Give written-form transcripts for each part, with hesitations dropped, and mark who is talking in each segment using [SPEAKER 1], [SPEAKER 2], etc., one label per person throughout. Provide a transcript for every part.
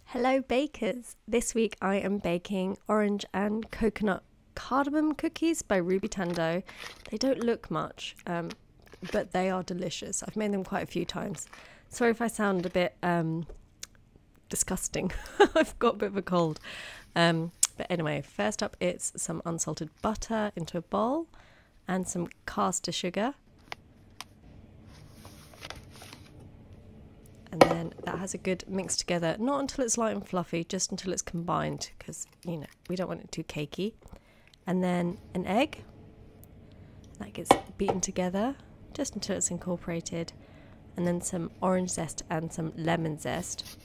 [SPEAKER 1] Hello bakers! This week I am baking orange and coconut cardamom cookies by Ruby Tandoh. They don't look much, but they are delicious. I've made them quite a few times. Sorry if I sound a bit disgusting. I've got a bit of a cold. But anyway, first up it's some unsalted butter into a bowl and some caster sugar. And then that has a good mix together, not until it's light and fluffy, just until it's combined, because, you know, we don't want it too cakey. And then an egg, that gets beaten together, just until it's incorporated. And then some orange zest and some lemon zest.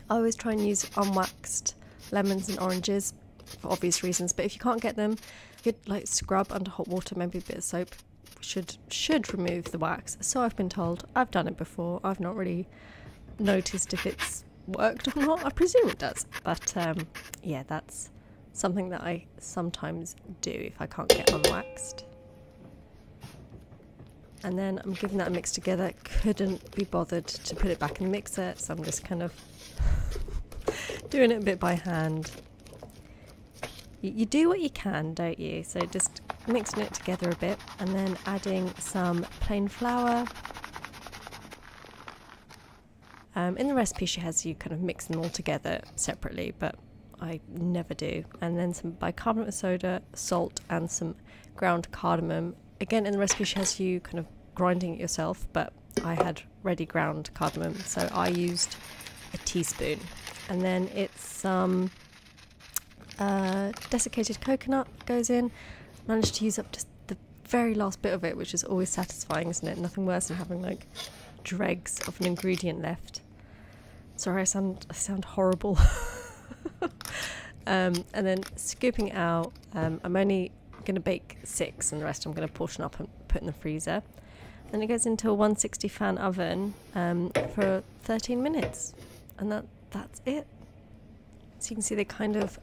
[SPEAKER 1] I always try and use unwaxed lemons and oranges, for obvious reasons, but if you can't get them, you could like scrub under hot water, maybe a bit of soap. Should remove the wax, so I've been told. I've done it before. I've not really noticed if it's worked or not. I presume it does, but yeah, that's something that I sometimes do if I can't get unwaxed. And then I'm giving that a mix together. Couldn't be bothered to put it back in the mixer, so I'm just kind of doing it a bit by hand. You do what you can, don't you? So just mixing it together a bit and then adding some plain flour. In the recipe she has you kind of mix them all together separately, but I never do. And then some bicarbonate of soda, salt and some ground cardamom. Again, in the recipe she has you kind of grinding it yourself, but I had ready ground cardamom, so I used a teaspoon. And then it's some desiccated coconut goes in. Managed to use up just the very last bit of it, which is always satisfying, isn't it? Nothing worse than having like dregs of an ingredient left. Sorry, I sound horrible. And then scooping it out. I'm only going to bake 6 and the rest I'm going to portion up and put in the freezer. Then it goes into a 160 fan oven for 13 minutes, and that's it. So you can see they're kind of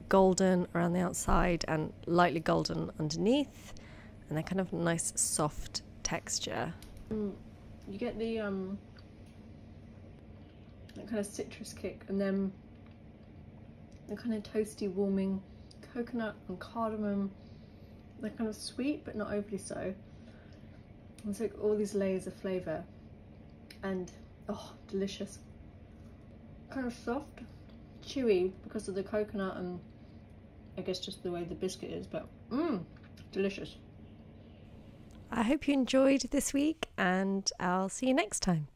[SPEAKER 1] golden around the outside and lightly golden underneath, and they're kind of nice soft texture. You get the that kind of citrus kick, and then the kind of toasty warming coconut and cardamom. They're kind of sweet but not overly so. It's like all these layers of flavour, and oh, delicious. Kind of soft, chewy because of the coconut and I guess just the way the biscuit is, but delicious. I hope you enjoyed this week and I'll see you next time.